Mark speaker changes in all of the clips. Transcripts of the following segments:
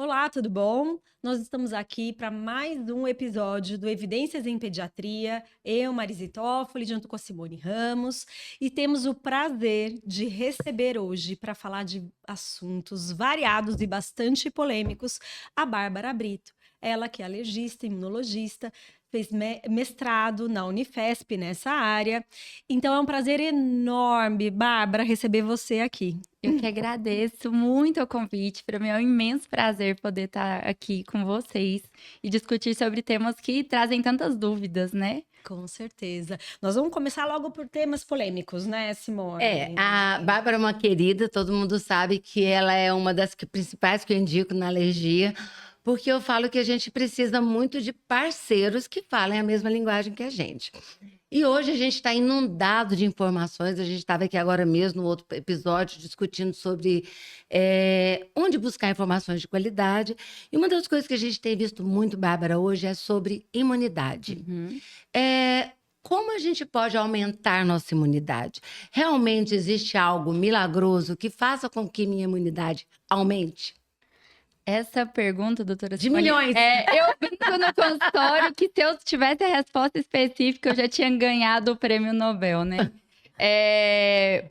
Speaker 1: Olá, tudo bom? Nós estamos aqui para mais um episódio do Evidências em Pediatria. Eu, Marisi Toffoli, junto com a Simone Ramos, e temos o prazer de receber hoje, para falar de assuntos variados e bastante polêmicos, a Bárbara Brito. Ela que é alergista, imunologista, fez mestrado na Unifesp nessa área. Então é um prazer enorme, Bárbara, receber você aqui.
Speaker 2: Eu que agradeço muito o convite. Para mim é um imenso prazer poder estar aqui com vocês e discutir sobre temas que trazem tantas dúvidas, né?
Speaker 1: Com certeza. Nós vamos começar logo por temas polêmicos, né, Simone?
Speaker 3: A Bárbara é uma querida, todo mundo sabe que ela é uma das principais que eu indico na alergia, porque eu falo que a gente precisa muito de parceiros que falem a mesma linguagem que a gente. E hoje a gente está inundado de informações, a gente estava aqui agora mesmo no outro episódio discutindo sobre onde buscar informações de qualidade. E uma das coisas que a gente tem visto muito, Bárbara, hoje é sobre imunidade. Como a gente pode aumentar nossa imunidade? Realmente existe algo milagroso que faça com que minha imunidade aumente?
Speaker 2: Essa pergunta, doutora
Speaker 3: De
Speaker 2: Simone,
Speaker 3: milhões!
Speaker 2: eu brinco no consultório que se eu tivesse a resposta específica, eu já tinha ganhado o prêmio Nobel, né?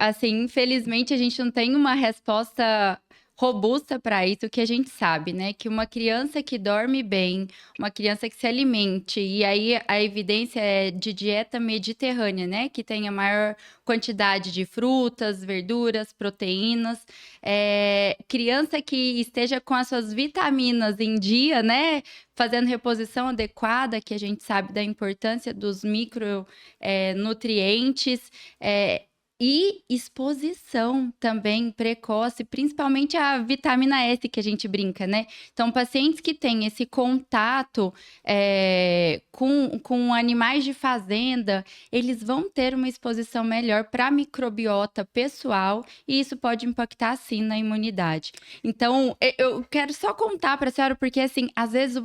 Speaker 2: Assim, infelizmente, a gente não tem uma resposta robusta para isso, que a gente sabe, né? Que uma criança que dorme bem, uma criança que se alimente, e aí a evidência é de dieta mediterrânea, né? Que tenha maior quantidade de frutas, verduras, proteínas. Criança que esteja com as suas vitaminas em dia, né? Fazendo reposição adequada, que a gente sabe da importância dos micronutrientes. E exposição também precoce, principalmente a vitamina S que a gente brinca, né? Então, pacientes que têm esse contato com animais de fazenda, eles vão ter uma exposição melhor para a microbiota pessoal e isso pode impactar, sim, na imunidade. Então, eu quero só contar para a senhora, porque, assim, às vezes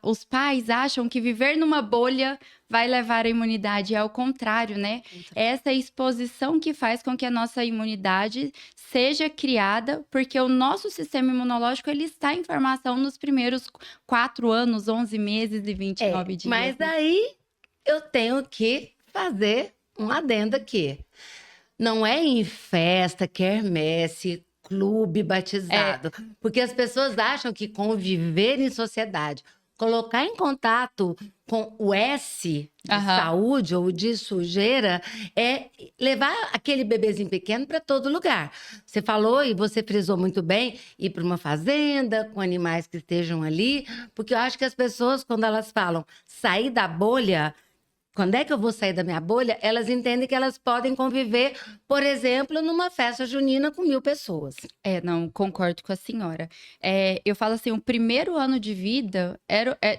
Speaker 2: os pais acham que viver numa bolha vai levar a imunidade, é ao contrário, né? Essa exposição que faz com que a nossa imunidade seja criada, porque o nosso sistema imunológico, ele está em formação nos primeiros 4 anos, 11 meses e 29 dias.
Speaker 3: Mas aí eu tenho que fazer um adendo aqui. Não é em festa, quermesse, clube batizado, porque as pessoas acham que conviver em sociedade, colocar em contato com o S de saúde ou de sujeira é levar aquele bebezinho pequeno para todo lugar. Você falou e você frisou muito bem, ir para uma fazenda com animais que estejam ali, porque eu acho que as pessoas, quando elas falam sair da bolha, quando é que eu vou sair da minha bolha? Elas entendem que elas podem conviver, por exemplo, numa festa junina com 1000 pessoas.
Speaker 2: Não, concordo com a senhora. Eu falo assim, o primeiro ano de vida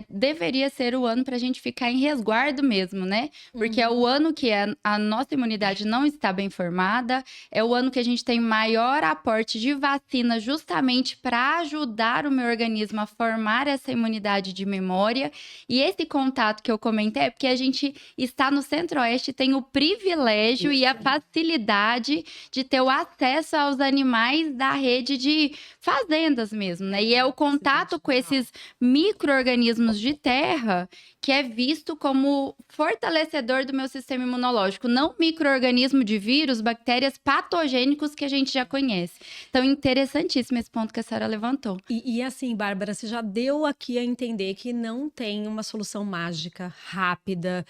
Speaker 2: deveria ser o ano para a gente ficar em resguardo mesmo, né? Porque é o ano que a nossa imunidade não está bem formada, é o ano que a gente tem maior aporte de vacina justamente para ajudar o meu organismo a formar essa imunidade de memória. E esse contato que eu comentei é porque a gente está no Centro-Oeste, tem o privilégio e a facilidade de ter o acesso aos animais da rede de fazendas mesmo, né? E é o contato com esses micro-organismos de terra que é visto como fortalecedor do meu sistema imunológico, não micro-organismo de vírus, bactérias patogênicos que a gente já conhece. Então, interessantíssimo esse ponto que a senhora levantou.
Speaker 1: E assim, Bárbara, você já deu aqui a entender que não tem uma solução mágica, rápida.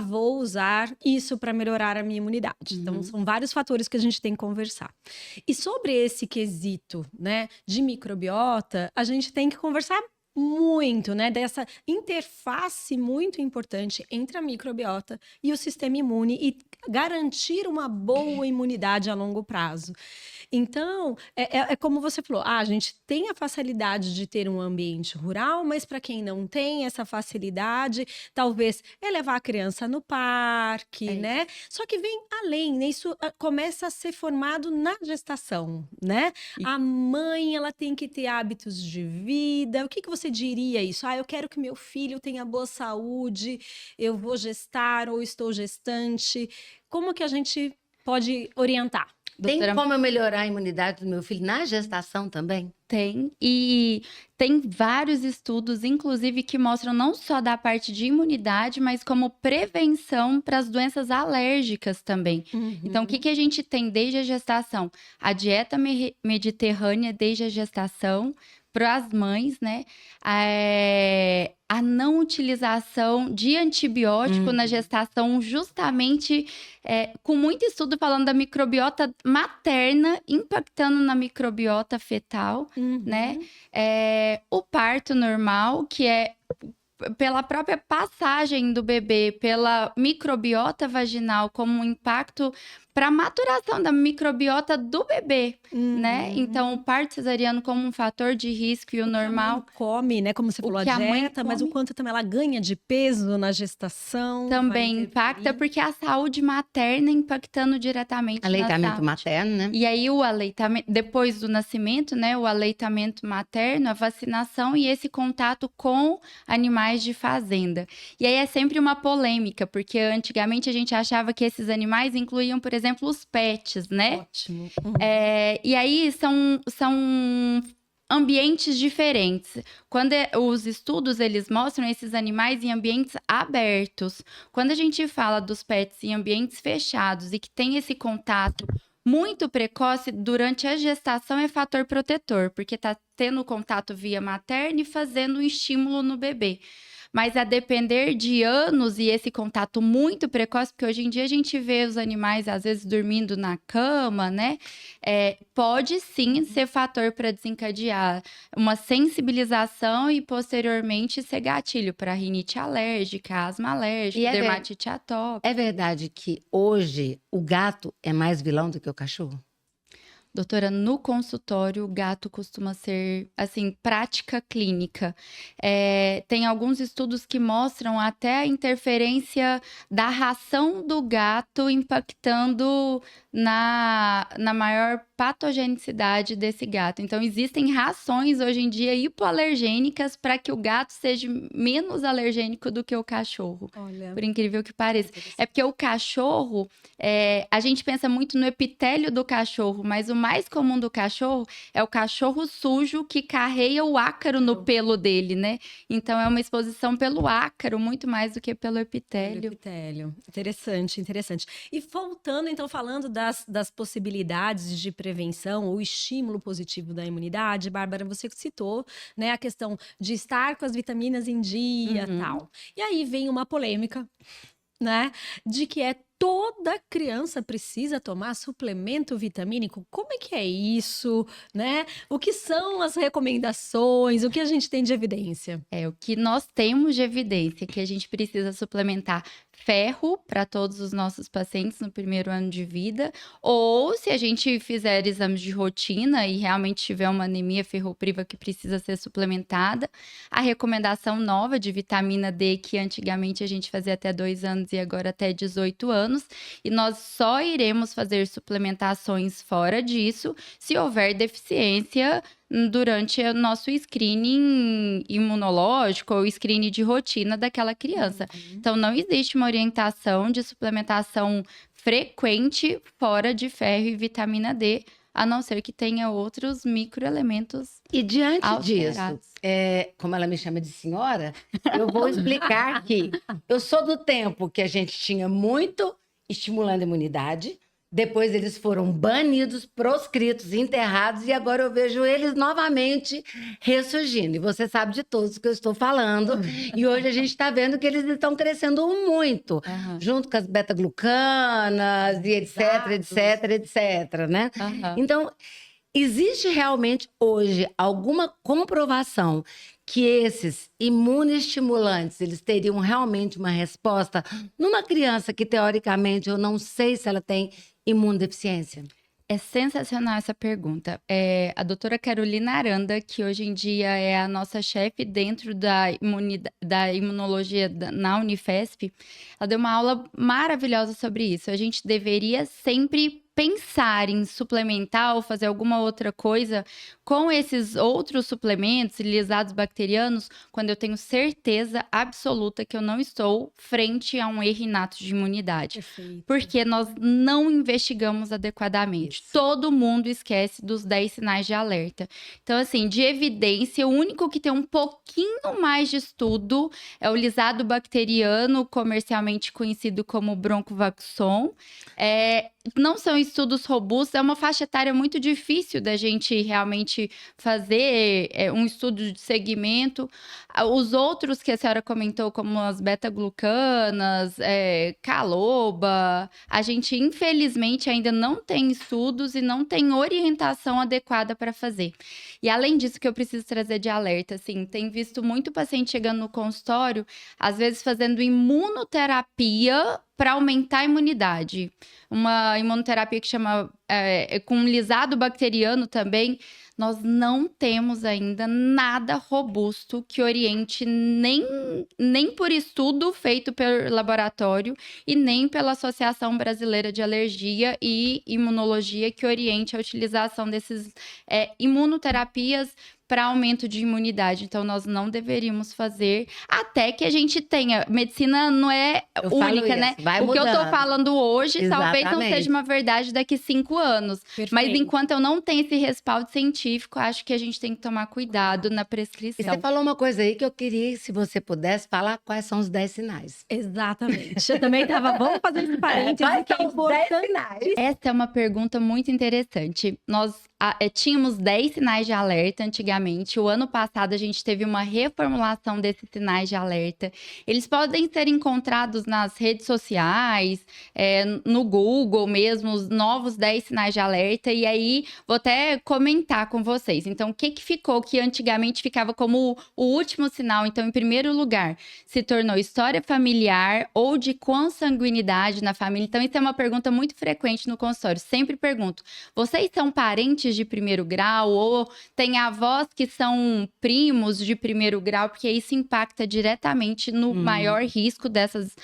Speaker 1: Vou usar isso para melhorar a minha imunidade. Então, são vários fatores que a gente tem que conversar. E sobre esse quesito, né, de microbiota, a gente tem que conversar muito, né, dessa interface muito importante entre a microbiota e o sistema imune e garantir uma boa imunidade a longo prazo. Então, é como você falou, a gente tem a facilidade de ter um ambiente rural, mas para quem não tem essa facilidade, talvez é levar a criança no parque, né? Só que vem além, né? Isso começa a ser formado na gestação, né? A mãe, ela tem que ter hábitos de vida. O que você diria isso? Eu quero que meu filho tenha boa saúde, eu vou gestar ou estou gestante. Como que a gente pode orientar?
Speaker 3: Tem
Speaker 2: Doutora,
Speaker 3: como eu melhorar a imunidade do meu filho na gestação também?
Speaker 2: tem. E tem vários estudos, inclusive, que mostram não só da parte de imunidade, mas como prevenção para as doenças alérgicas também. Então, o que a gente tem desde a gestação? A dieta mediterrânea desde a gestação, para as mães, né? A não utilização de antibiótico na gestação, justamente com muito estudo falando da microbiota materna impactando na microbiota fetal, né? O parto normal, que é pela própria passagem do bebê pela microbiota vaginal como um impacto para a maturação da microbiota do bebê, né? Então, o parto cesariano como um fator de risco e o normal...
Speaker 1: A mãe come, né? Como você falou, a
Speaker 2: que a mãe
Speaker 1: dieta, mas o
Speaker 2: come.
Speaker 1: quanto também ela ganha de peso na gestação. vai
Speaker 2: Também impacta,
Speaker 1: interferir.
Speaker 2: porque a saúde materna impactando diretamente na
Speaker 3: Aleitamento
Speaker 2: saúde.
Speaker 3: materno, né?
Speaker 2: E aí, o aleitamento, depois do nascimento, né? O aleitamento materno, a vacinação e esse contato com animais de fazenda. E aí é sempre uma polêmica, porque antigamente a gente achava que esses animais incluíam, por exemplo, os pets, né?
Speaker 1: Ótimo.
Speaker 2: E aí são ambientes diferentes. Quando os estudos eles mostram esses animais em ambientes abertos. Quando a gente fala dos pets em ambientes fechados e que tem esse contato muito precoce durante a gestação é fator protetor, porque tá tendo contato via materna e fazendo um estímulo no bebê. Mas a depender de anos e esse contato muito precoce, porque hoje em dia a gente vê os animais às vezes dormindo na cama, né? Pode sim ser fator para desencadear uma sensibilização e posteriormente ser gatilho para rinite alérgica, asma alérgica, dermatite atópica.
Speaker 3: É verdade que hoje o gato é mais vilão do que o cachorro?
Speaker 2: Doutora, no consultório, o gato costuma ser, assim, prática clínica. Tem alguns estudos que mostram até a interferência da ração do gato impactando na maior patogenicidade desse gato. Então, existem rações hoje em dia hipoalergênicas para que o gato seja menos alergênico do que o cachorro.
Speaker 1: Olha,
Speaker 2: Por incrível que pareça. É porque o cachorro, a gente pensa muito no epitélio do cachorro, mas o mais comum do cachorro é o cachorro sujo que carreia o ácaro no pelo dele, né? Então, é uma exposição pelo ácaro, muito mais do que pelo epitélio.
Speaker 1: epitélio. Interessante, interessante. E voltando, então, falando das possibilidades de prevenção, o estímulo positivo da imunidade, Bárbara, você citou, né, a questão de estar com as vitaminas em dia, tal. E aí vem uma polêmica, né, de que toda criança precisa tomar suplemento vitamínico. Como é que é isso, né? O que são as recomendações? O que a gente tem de evidência?
Speaker 2: O que nós temos de evidência é que a gente precisa suplementar ferro para todos os nossos pacientes no primeiro ano de vida, ou se a gente fizer exames de rotina e realmente tiver uma anemia ferropriva que precisa ser suplementada, a recomendação nova de vitamina D, que antigamente a gente fazia até 2 anos e agora até 18 anos, e nós só iremos fazer suplementações fora disso se houver deficiência durante o nosso screening imunológico ou screening de rotina daquela criança. Então, não existe uma orientação de suplementação frequente fora de ferro e vitamina D, a não ser que tenha outros microelementos.
Speaker 3: E diante
Speaker 2: alterados.
Speaker 3: disso, como ela me chama de senhora, eu vou explicar que eu sou do tempo que a gente tinha muito estimulando a imunidade. Depois eles foram banidos, proscritos, enterrados, e agora eu vejo eles novamente ressurgindo. E você sabe de todos que eu estou falando. E hoje a gente está vendo que eles estão crescendo muito, junto com as beta-glucanas e etc, né? Então, existe realmente hoje alguma comprovação que esses imunoestimulantes, eles teriam realmente uma resposta numa criança que, teoricamente, eu não sei se ela tem imunodeficiência?
Speaker 2: É sensacional essa pergunta. A doutora Carolina Aranda, que hoje em dia é a nossa chefe dentro da imunologia na Unifesp, ela deu uma aula maravilhosa sobre isso. A gente deveria sempre pensar em suplementar ou fazer alguma outra coisa com esses outros suplementos lisados bacterianos quando eu tenho certeza absoluta que eu não estou frente a um erro inato de imunidade.
Speaker 1: Perfeito.
Speaker 2: Porque nós não investigamos adequadamente.
Speaker 3: Isso.
Speaker 2: Todo mundo esquece dos 10 sinais de alerta. Então, assim, de evidência, o único que tem um pouquinho mais de estudo é o lisado bacteriano, comercialmente conhecido como Broncovaxon. Não são estudos robustos, é uma faixa etária muito difícil da gente realmente fazer um estudo de segmento. Os outros que a senhora comentou, como as beta-glucanas, caloba, a gente infelizmente ainda não tem estudos e não tem orientação adequada para fazer. E além disso, que eu preciso trazer de alerta, assim, tem visto muito paciente chegando no consultório, às vezes fazendo imunoterapia para aumentar a imunidade. Uma imunoterapia que chama com lisado bacteriano também. Nós não temos ainda nada robusto que oriente nem por estudo feito pelo laboratório e nem pela Associação Brasileira de Alergia e Imunologia que oriente a utilização desses imunoterapias para aumento de imunidade. Então, nós não deveríamos fazer até que a gente tenha. Medicina não é única, né? O que eu tô falando hoje, talvez não seja uma verdade daqui 5 anos.
Speaker 1: Perfeito.
Speaker 2: Mas enquanto eu não tenho esse respaldo científico, acho que a gente tem que tomar cuidado na prescrição.
Speaker 3: E você falou uma coisa aí que eu queria, se você pudesse, falar quais são os 10 sinais.
Speaker 1: Exatamente. Eu também tava. Vamos fazer esse parênteses que é importante.
Speaker 2: Essa é uma pergunta muito interessante. Nós tínhamos 10 sinais de alerta antigamente. O ano passado a gente teve uma reformulação desses sinais de alerta. Eles podem ser encontrados nas redes sociais, no Google mesmo, os novos 10 sinais de alerta. E aí, vou até comentar com vocês. Então, o que ficou que antigamente ficava como o último sinal? Então, em primeiro lugar, se tornou história familiar ou de consanguinidade na família. Então, isso é uma pergunta muito frequente no consultório. Sempre pergunto, vocês são parentes de primeiro grau ou têm avós que são primos de primeiro grau? Porque isso impacta diretamente no maior risco dessas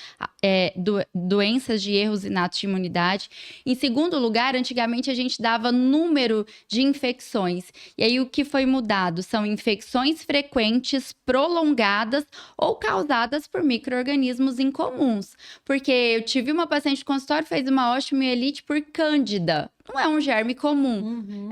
Speaker 2: doenças de erros inatos de imunidade. Em segundo lugar, antigamente a gente dava número de infecções. E aí o que foi mudado? São infecções frequentes, prolongadas ou causadas por micro-organismos incomuns. Porque eu tive uma paciente de consultório que fez uma osteomielite por cândida. Não é um germe comum.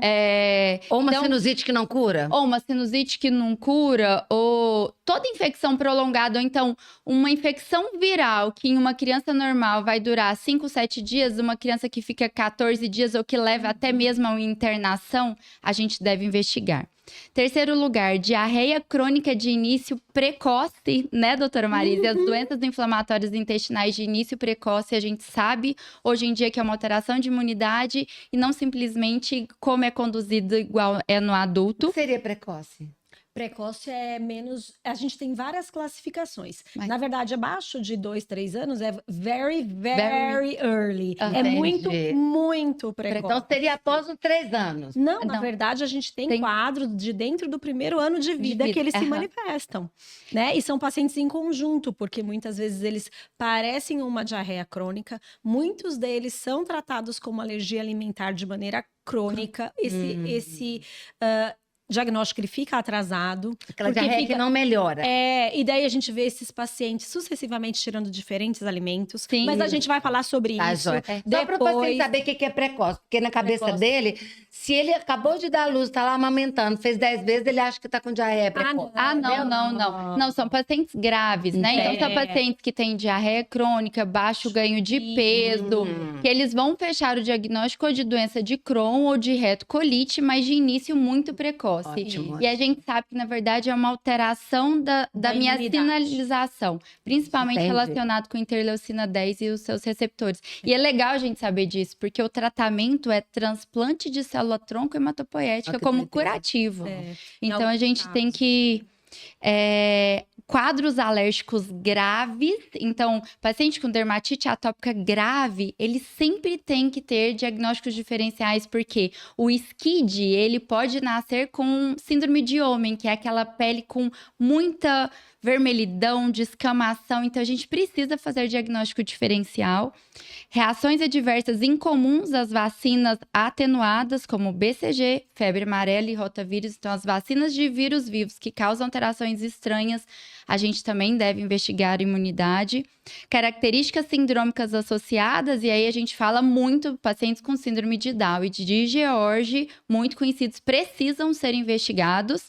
Speaker 3: Ou uma sinusite que não cura?
Speaker 2: Ou uma sinusite que não cura, ou toda infecção prolongada, ou então uma infecção viral que em uma criança normal vai durar 5, 7 dias, uma criança que fica 14 dias ou que leva até mesmo a uma internação, a gente deve investigar. Terceiro lugar, diarreia crônica de início precoce, né, doutora Marisa? E as doenças inflamatórias intestinais de início precoce, a gente sabe hoje em dia que é uma alteração de imunidade e não simplesmente como é conduzido igual é no adulto.
Speaker 3: O que seria precoce?
Speaker 1: Precoce é menos. A gente tem várias classificações. Na verdade, abaixo de 2, 3 anos é very, very early. É muito precoce.
Speaker 3: Então seria após os 3 anos.
Speaker 1: Não, na verdade, a gente tem quadro de dentro do primeiro ano de vida que eles se manifestam, né? E são pacientes em conjunto, porque muitas vezes eles parecem uma diarreia crônica, muitos deles são tratados como alergia alimentar de maneira crônica. Esse diagnóstico ele fica atrasado.
Speaker 3: Aquela diarreia que não melhora.
Speaker 1: E daí a gente vê esses pacientes sucessivamente tirando diferentes alimentos. Sim. Mas a gente vai falar sobre isso.
Speaker 3: Só para o paciente saber o que é precoce. Porque na cabeça dele, se ele acabou de dar luz, tá lá amamentando, fez 10 vezes, ele acha que tá com diarreia precoce.
Speaker 2: Não. Não, são pacientes graves, né? Então, são pacientes que têm diarreia crônica, baixo ganho de peso, que eles vão fechar o diagnóstico ou de doença de Crohn ou de retocolite, mas de início muito precoce.
Speaker 3: Ótimo.
Speaker 2: E a gente sabe que, na verdade, é uma alteração da minha sinalização, principalmente relacionado com interleucina 10 e os seus receptores. E é legal a gente saber disso, porque o tratamento é transplante de célula-tronco hematopoética como curativo. Então, a gente tem que... quadros alérgicos graves, então, paciente com dermatite atópica grave, ele sempre tem que ter diagnósticos diferenciais, porque o SCID, ele pode nascer com síndrome de homem, que é aquela pele com muita vermelhidão, descamação. Então, a gente precisa fazer diagnóstico diferencial. Reações adversas incomuns às vacinas atenuadas, como BCG, febre amarela e rotavírus. Então, as vacinas de vírus vivos que causam alterações estranhas, a gente também deve investigar a imunidade. Características sindrômicas associadas, e aí a gente fala muito, pacientes com síndrome de Down e de George, muito conhecidos, precisam ser investigados.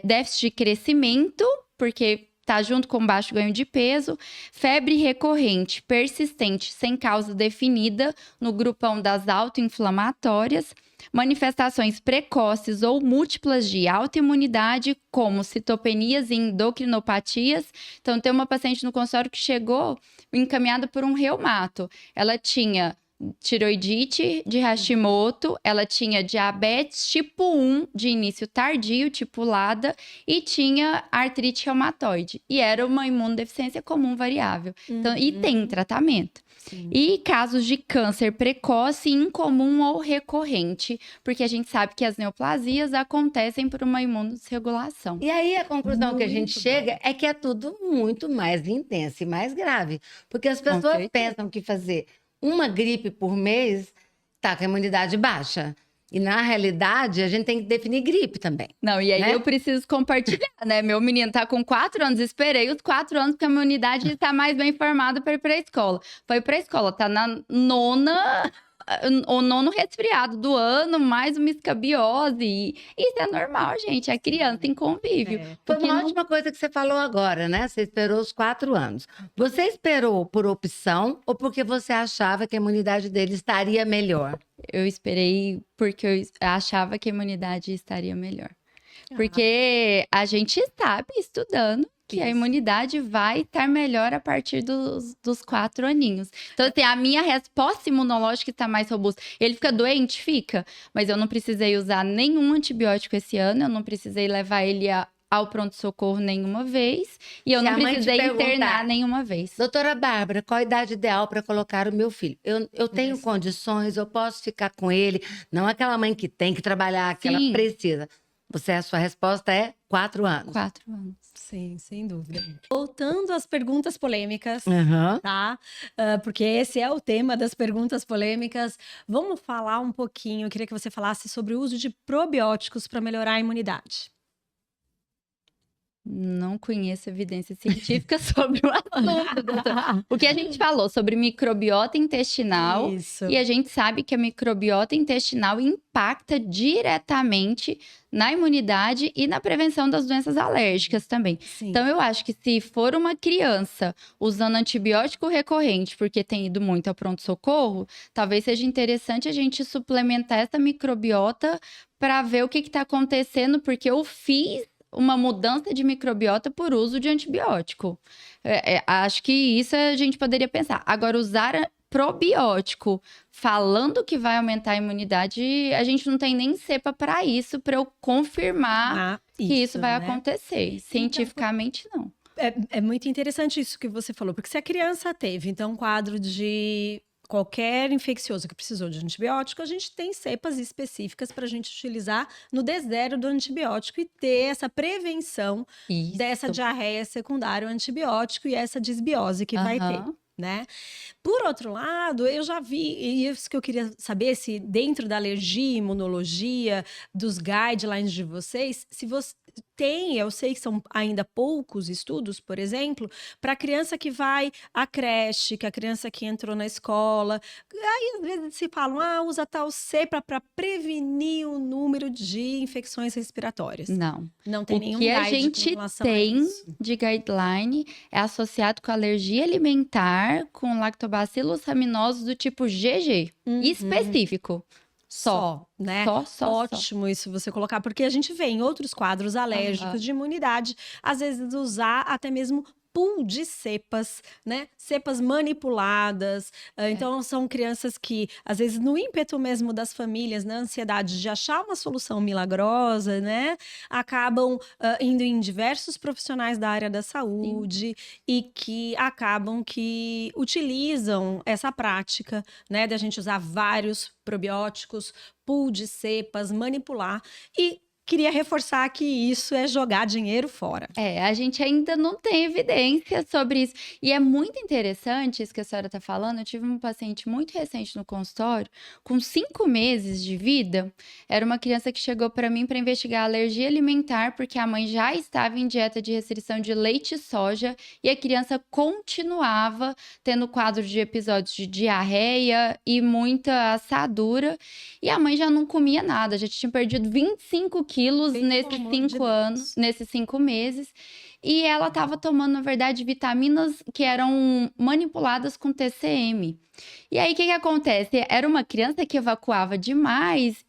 Speaker 2: Déficit de crescimento, porque tá junto com baixo ganho de peso, febre recorrente, persistente, sem causa definida, no grupão das autoinflamatórias, manifestações precoces ou múltiplas de autoimunidade, como citopenias e endocrinopatias. Então, tem uma paciente no consultório que chegou encaminhada por um reumato. Ela tinha tiroidite de Hashimoto, ela tinha diabetes tipo 1 de início tardio, tipo LADA, e tinha artrite reumatoide. E era uma imunodeficiência comum variável. Então, e tem tratamento.
Speaker 1: Sim.
Speaker 2: E casos de câncer precoce, incomum ou recorrente, porque a gente sabe que as neoplasias acontecem por uma imunodsregulação.
Speaker 3: E aí a conclusão que a gente
Speaker 1: Muito
Speaker 3: chega é que é tudo muito mais intenso e mais grave. Porque as pessoas
Speaker 2: certeza.
Speaker 3: pensam que fazer uma gripe por mês tá com a imunidade baixa. E na realidade, a gente tem que definir gripe também.
Speaker 2: Não, e aí
Speaker 3: Né?
Speaker 2: eu preciso compartilhar, né? Meu menino tá com 4 anos, esperei os 4 anos porque a minha unidade tá mais bem formada para ir pra escola. Foi pra escola, tá na o nono resfriado do ano, mais uma escabiose. E isso é normal, gente, é criança em convívio.
Speaker 1: É.
Speaker 3: Foi
Speaker 2: Porque
Speaker 3: uma
Speaker 2: não-
Speaker 3: ótima coisa que você falou agora, né? Você esperou os 4 anos. Você esperou por opção ou porque você achava que a imunidade dele estaria melhor?
Speaker 2: Eu esperei porque eu achava que a imunidade estaria melhor. Porque a gente sabe, estudando, que a
Speaker 1: Isso.
Speaker 2: imunidade vai estar melhor a partir dos 4 aninhos. Então, assim, a minha resposta imunológica está mais robusta. Ele fica doente? Fica. Mas eu não precisei usar nenhum antibiótico esse ano, eu não precisei levar ele ao pronto-socorro nenhuma vez. E eu
Speaker 3: Se
Speaker 2: não
Speaker 3: a mãe te
Speaker 2: precisei
Speaker 3: perguntar,
Speaker 2: internar nenhuma vez.
Speaker 3: Doutora Bárbara, qual a idade ideal para colocar o meu filho? Eu tenho
Speaker 1: Isso.
Speaker 3: condições, eu posso ficar com ele. Não aquela mãe que tem que trabalhar, que ela
Speaker 2: Sim.
Speaker 3: precisa. A sua resposta é 4 anos.
Speaker 2: 4 anos.
Speaker 1: Sim, sem dúvida. Voltando às perguntas polêmicas,
Speaker 3: Aham.
Speaker 1: tá? Porque esse é o tema das perguntas polêmicas. Vamos falar um pouquinho, eu queria que você falasse sobre o uso de probióticos para melhorar a imunidade.
Speaker 2: Não conheço evidência científica sobre o assunto, doutora. O que a gente falou sobre microbiota intestinal,
Speaker 1: Isso.
Speaker 2: e a gente sabe que a microbiota intestinal impacta diretamente na imunidade e na prevenção das doenças alérgicas também.
Speaker 1: Sim.
Speaker 2: Então, eu acho que se for uma criança usando antibiótico recorrente, porque tem ido muito ao pronto-socorro, talvez seja interessante a gente suplementar essa microbiota para ver o que está acontecendo, porque eu fiz uma mudança de microbiota por uso de antibiótico. Acho que isso a gente poderia pensar. Agora, usar probiótico falando que vai aumentar a imunidade, a gente não tem nem cepa para isso, para eu confirmar que isso vai
Speaker 1: né?
Speaker 2: acontecer. Cientificamente, não.
Speaker 1: É muito interessante isso que você falou, porque se a criança teve, então, um quadro de qualquer infeccioso que precisou de antibiótico, a gente tem cepas específicas para a gente utilizar no D0 do antibiótico e ter essa prevenção
Speaker 2: Isso.
Speaker 1: dessa diarreia secundária ao antibiótico e essa disbiose que vai ter.
Speaker 2: Aham.
Speaker 1: Né? Por outro lado, eu já vi, e isso que eu queria saber, se dentro da alergia, imunologia, dos guidelines de vocês, se você tem, eu sei que são ainda poucos estudos, por exemplo, para a criança que vai à creche, que a criança que entrou na escola, aí às vezes se falam, usa tal cepa para prevenir o número de infecções respiratórias.
Speaker 2: Não.
Speaker 1: Não tem
Speaker 2: O
Speaker 1: nenhum
Speaker 2: que a
Speaker 1: guide com
Speaker 2: gente
Speaker 1: relação a
Speaker 2: tem
Speaker 1: isso.
Speaker 2: de guideline é associado com alergia alimentar, com lactobacillus raminosos do tipo GG,
Speaker 1: Uhum.
Speaker 2: específico. Só.
Speaker 1: né?
Speaker 2: Só.
Speaker 1: Ótimo isso você colocar, porque a gente vê em outros quadros alérgicos
Speaker 2: Aham.
Speaker 1: de imunidade, às vezes usar até mesmo pool de cepas, né? Cepas manipuladas. Então, são crianças que, às vezes, no ímpeto mesmo das famílias, na ansiedade de achar uma solução milagrosa, né? Acabam indo em diversos profissionais da área da saúde e que acabam que utilizam essa prática, né? Da gente usar vários probióticos, pool de cepas, manipular e queria reforçar que isso é jogar dinheiro fora.
Speaker 2: A gente ainda não tem evidência sobre isso. E é muito interessante isso que a senhora está falando. Eu tive um paciente muito recente no consultório, com 5 meses de vida. Era uma criança que chegou para mim para investigar alergia alimentar, porque a mãe já estava em dieta de restrição de leite e soja, e a criança continuava tendo quadro de episódios de diarreia e muita assadura. E a mãe já não comia nada, já tinha perdido 25 quilos nesses 5 anos, nesses 5 meses. E ela estava tomando, na verdade, vitaminas que eram manipuladas com TCM. E aí, o que acontece? Era uma criança que evacuava demais,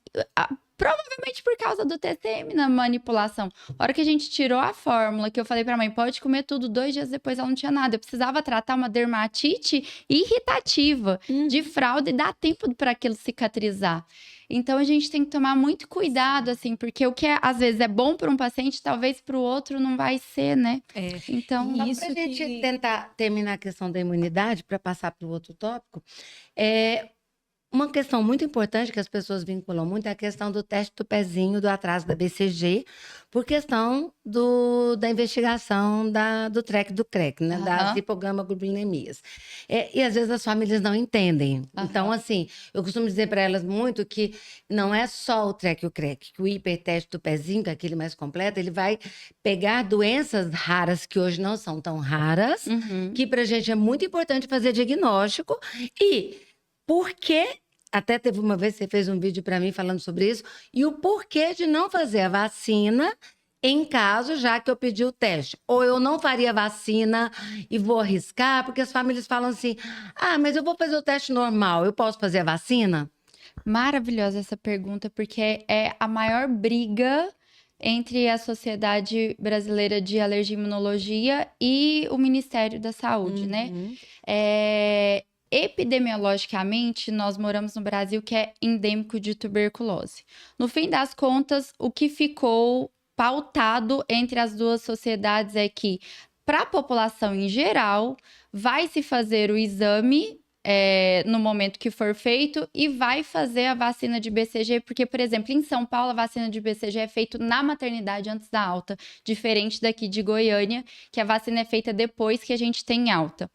Speaker 2: provavelmente por causa do TCM na manipulação. A hora que a gente tirou a fórmula, que eu falei pra mãe, pode comer tudo, 2 dias depois ela não tinha nada. Eu precisava tratar uma dermatite irritativa de fralda e dar tempo para aquilo cicatrizar. Então, a gente tem que tomar muito cuidado, assim, porque o que às vezes é bom para um paciente, talvez para o outro não vai ser, né? Então,
Speaker 3: isso pra gente tentar terminar a questão da imunidade, para passar para o outro tópico, uma questão muito importante que as pessoas vinculam muito é a questão do teste do pezinho, do atraso da BCG, por questão da investigação do TREC do CREC, né? Das hipogamaglobulinemias. E às vezes as famílias não entendem. Então, assim, eu costumo dizer para elas muito que não é só o TREC e o CREC, que o hiperteste do pezinho, que é aquele mais completo, ele vai pegar doenças raras, que hoje não são tão raras, que pra gente é muito importante fazer diagnóstico. E por que, até teve uma vez, você fez um vídeo para mim falando sobre isso, e o porquê de não fazer a vacina em caso, já que eu pedi o teste. Ou eu não faria vacina e vou arriscar, porque as famílias falam assim, mas eu vou fazer o teste normal, eu posso fazer a vacina?
Speaker 2: Maravilhosa essa pergunta, porque é a maior briga entre a Sociedade Brasileira de Alergia e Imunologia e o Ministério da Saúde, né? Epidemiologicamente, nós moramos no Brasil que é endêmico de tuberculose. No fim das contas, o que ficou pautado entre as duas sociedades é que, para a população em geral, vai se fazer o exame no momento que for feito e vai fazer a vacina de BCG, porque, por exemplo, em São Paulo, a vacina de BCG é feita na maternidade antes da alta, diferente daqui de Goiânia, que a vacina é feita depois que a gente tem alta.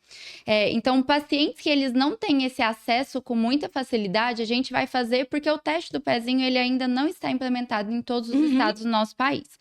Speaker 2: Então, pacientes que eles não têm esse acesso com muita facilidade, a gente vai fazer porque o teste do pezinho ele ainda não está implementado em todos os estados do nosso país.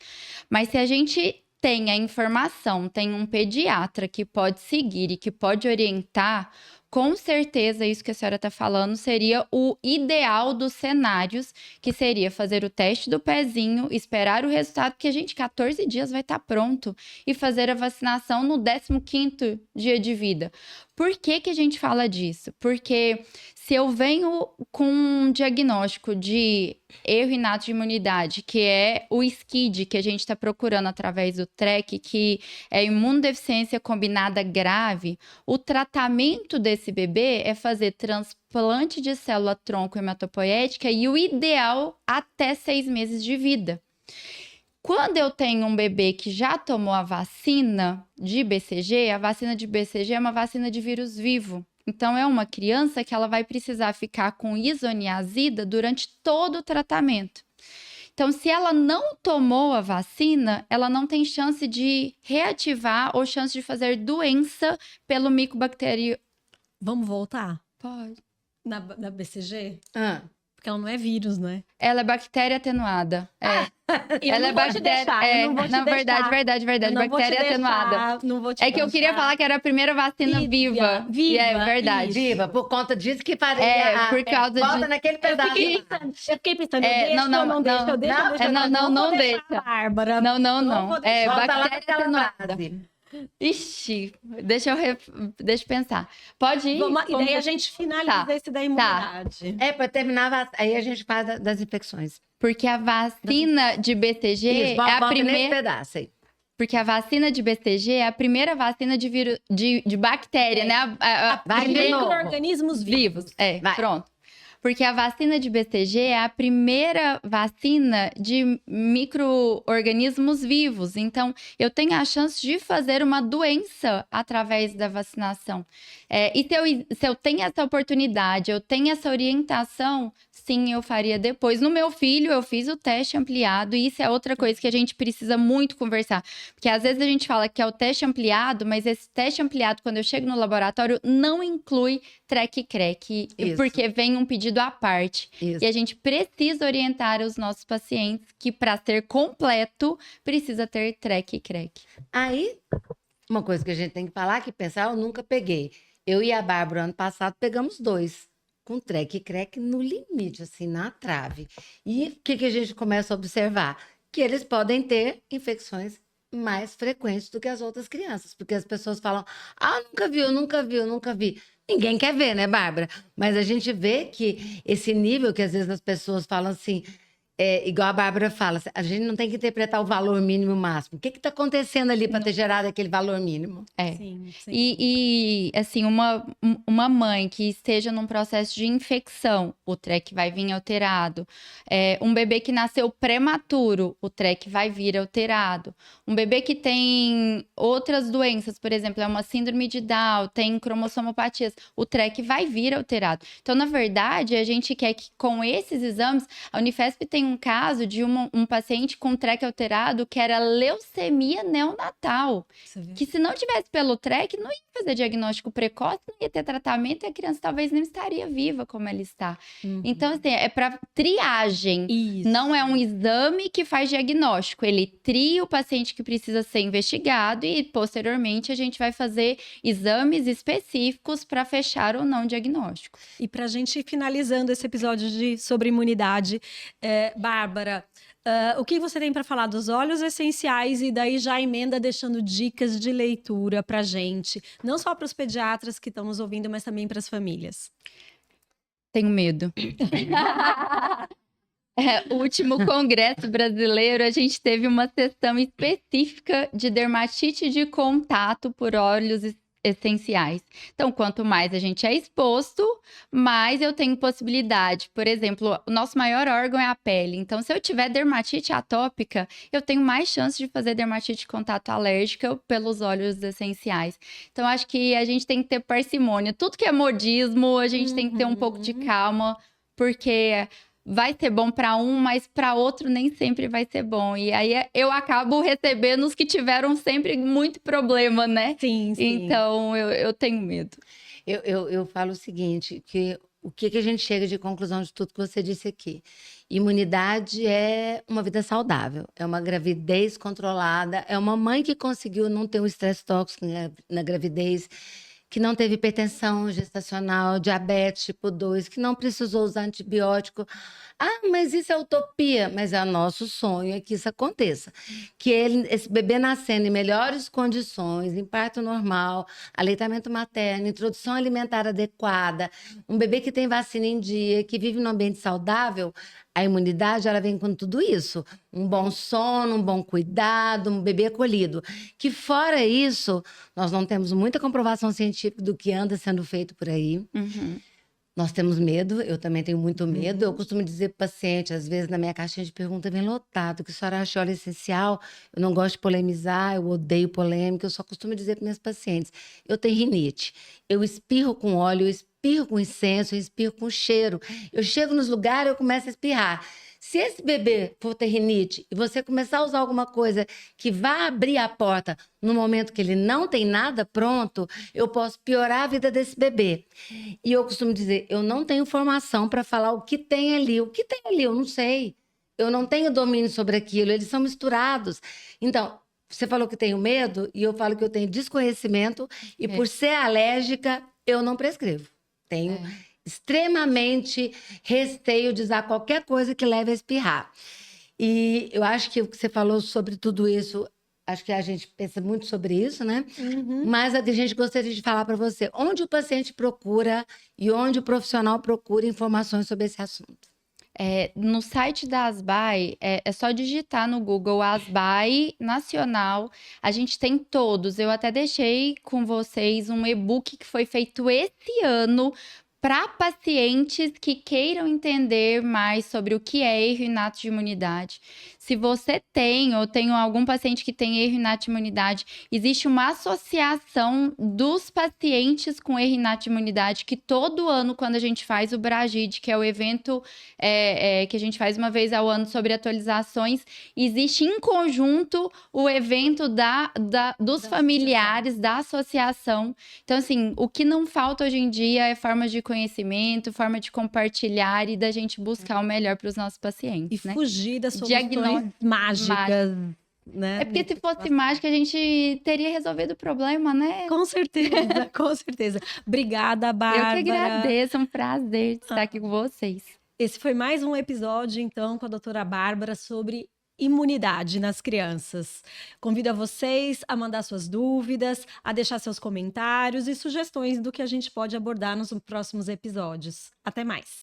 Speaker 2: Mas se a gente tem a informação, tem um pediatra que pode seguir e que pode orientar, com certeza, isso que a senhora está falando seria o ideal dos cenários, que seria fazer o teste do pezinho, esperar o resultado, porque a gente, 14 dias vai estar pronto, e fazer a vacinação no 15º dia de vida. Por que que a gente fala disso? Porque se eu venho com um diagnóstico de erro inato de imunidade, que é o SCID, que a gente está procurando através do TREC, que é imunodeficiência combinada grave, o tratamento desse bebê é fazer transplante de célula tronco hematopoética e o ideal até 6 meses de vida. Quando eu tenho um bebê que já tomou a vacina de BCG, a vacina de BCG é uma vacina de vírus vivo. Então, é uma criança que ela vai precisar ficar com isoniazida durante todo o tratamento. Então, se ela não tomou a vacina, ela não tem chance de reativar ou chance de fazer doença pelo micobactério.
Speaker 1: Vamos voltar?
Speaker 2: Pode.
Speaker 1: Na BCG?
Speaker 3: Porque
Speaker 1: ela não é vírus, né?
Speaker 2: Ela é bactéria atenuada.
Speaker 1: Ela é bactéria.
Speaker 2: Na verdade. Bactéria atenuada.
Speaker 1: Não vou te
Speaker 2: que eu queria falar que era a primeira vacina viva.
Speaker 1: Viva.
Speaker 2: É verdade.
Speaker 3: Viva, por conta disso que faria.
Speaker 2: Por causa de.
Speaker 3: Volta naquele pedaço.
Speaker 1: Eu fiquei pensando, não deixa. Bárbara.
Speaker 2: Não. É bactéria atenuada.
Speaker 3: Frase.
Speaker 2: Ixi, deixa eu pensar. Pode ir?
Speaker 1: E daí a gente finaliza esse da imunidade.
Speaker 3: Para terminar, aí a gente faz das infecções.
Speaker 2: Porque a vacina de BCG é a primeira.
Speaker 3: Nesse pedaço aí.
Speaker 2: Porque a vacina de BCG é a primeira vacina de vírus de bactéria, né?
Speaker 1: Micro-organismos vivos.
Speaker 2: Pronto. Porque a vacina de BCG é a primeira vacina de micro-organismos vivos. Então, eu tenho a chance de fazer uma doença através da vacinação. E se eu tenho essa oportunidade, eu tenho essa orientação, sim, eu faria depois. No meu filho, eu fiz o teste ampliado, e isso é outra coisa que a gente precisa muito conversar. Porque às vezes a gente fala que é o teste ampliado, mas esse teste ampliado, quando eu chego no laboratório, não inclui TREC e CREC,
Speaker 3: Isso.
Speaker 2: porque vem um pedido à parte.
Speaker 3: Isso.
Speaker 2: E a gente precisa orientar os nossos pacientes que, para ser completo, precisa ter TREC e CREC.
Speaker 3: Aí, uma coisa que a gente tem que falar, que pensar, eu nunca peguei. Eu e a Bárbara, ano passado, pegamos 2, com TREC e CREC no limite, assim, na trave. E o que a gente começa a observar? Que eles podem ter infecções mais frequentes do que as outras crianças, porque as pessoas falam, nunca vi, eu nunca vi, eu nunca vi. Ninguém quer ver, né, Bárbara? Mas a gente vê que esse nível que às vezes as pessoas falam assim, igual a Bárbara fala, a gente não tem que interpretar o valor mínimo e máximo. O que está acontecendo ali para ter gerado aquele valor mínimo?
Speaker 1: Sim, sim.
Speaker 2: E assim, uma mãe que esteja num processo de infecção, o TREC vai vir alterado. Um bebê que nasceu prematuro, o TREC vai vir alterado. Um bebê que tem outras doenças, por exemplo, é uma síndrome de Down, tem cromossomopatias, o TREC vai vir alterado. Então, na verdade, a gente quer que com esses exames, a Unifesp tem um caso de um paciente com TREC alterado que era leucemia neonatal. Que se não tivesse pelo TREC, não ia fazer diagnóstico precoce, não ia ter tratamento e a criança talvez não estaria viva como ela está. Então, assim, é para triagem.
Speaker 1: Isso.
Speaker 2: Não é um exame que faz diagnóstico. Ele tria o paciente que precisa ser investigado e, posteriormente, a gente vai fazer exames específicos para fechar ou não o diagnóstico.
Speaker 1: E para a gente ir finalizando esse episódio sobre imunidade, Bárbara, o que você tem para falar dos óleos essenciais e daí já emenda deixando dicas de leitura para gente, não só para os pediatras que estão nos ouvindo, mas também para as famílias.
Speaker 2: Tenho medo. O último congresso brasileiro, a gente teve uma sessão específica de dermatite de contato por óleos essenciais. Então, quanto mais a gente é exposto, mais eu tenho possibilidade. Por exemplo, o nosso maior órgão é a pele. Então, se eu tiver dermatite atópica, eu tenho mais chance de fazer dermatite de contato alérgica pelos óleos essenciais. Então, acho que a gente tem que ter parcimônia. Tudo que é modismo, a gente tem que ter um pouco de calma, porque vai ser bom para um, mas para outro nem sempre vai ser bom. E aí eu acabo recebendo os que tiveram sempre muito problema, né?
Speaker 1: Sim.
Speaker 2: Então eu tenho medo.
Speaker 3: Eu falo o seguinte, que o que a gente chega de conclusão de tudo que você disse aqui? Imunidade é uma vida saudável, é uma gravidez controlada, é uma mãe que conseguiu não ter um estresse tóxico na gravidez, que não teve hipertensão gestacional, diabetes tipo 2, que não precisou usar antibiótico. Mas isso é utopia. Mas é o nosso sonho é que isso aconteça. Que esse bebê nascendo em melhores condições, em parto normal, aleitamento materno, introdução alimentar adequada, um bebê que tem vacina em dia, que vive num ambiente saudável, a imunidade, ela vem com tudo isso. Um bom sono, um bom cuidado, um bebê acolhido. Que fora isso, nós não temos muita comprovação científica do que anda sendo feito por aí. Nós temos medo, eu também tenho muito medo. Eu costumo dizer para o paciente, às vezes na minha caixinha de pergunta vem lotado, que a senhora acha óleo essencial, eu não gosto de polemizar, eu odeio polêmica, eu só costumo dizer para minhas pacientes, eu tenho rinite, eu espirro com óleo, eu espirro com incenso, eu espirro com cheiro. Eu chego nos lugares, eu começo a espirrar. Se esse bebê for ter rinite e você começar a usar alguma coisa que vá abrir a porta no momento que ele não tem nada pronto, eu posso piorar a vida desse bebê. E eu costumo dizer, eu não tenho formação para falar o que tem ali. O que tem ali, eu não sei. Eu não tenho domínio sobre aquilo, eles são misturados. Então, você falou que tenho medo e eu falo que eu tenho desconhecimento e por ser alérgica, eu não prescrevo. Tenho extremamente receio de usar qualquer coisa que leve a espirrar. E eu acho que o que você falou sobre tudo isso, acho que a gente pensa muito sobre isso, né? Mas a gente gostaria de falar para você, onde o paciente procura e onde o profissional procura informações sobre esse assunto.
Speaker 2: No site da ASBAI, é só digitar no Google ASBAI Nacional. A gente tem todos. Eu até deixei com vocês um e-book que foi feito esse ano para pacientes que queiram entender mais sobre o que é erro inato de imunidade. Se você tem ou tem algum paciente que tem erro inato de imunidade, existe uma associação dos pacientes com erro inato de imunidade que todo ano, quando a gente faz o Bragid, que é o evento que a gente faz uma vez ao ano sobre atualizações, existe em conjunto o evento dos familiares, da associação. Então, assim, o que não falta hoje em dia é forma de conhecimento, forma de compartilhar e da gente buscar o melhor para os nossos pacientes,
Speaker 1: E
Speaker 2: né?
Speaker 1: fugir das
Speaker 2: Diagnóstico
Speaker 1: soluções mágicas, né?
Speaker 2: É porque se fosse mágica, a gente teria resolvido o problema, né?
Speaker 1: Com certeza, com certeza. Obrigada, Bárbara.
Speaker 2: Eu que agradeço, é um prazer estar aqui com vocês.
Speaker 1: Esse foi mais um episódio, então, com a doutora Bárbara sobre imunidade nas crianças. Convido a vocês a mandar suas dúvidas, a deixar seus comentários e sugestões do que a gente pode abordar nos próximos episódios. Até mais!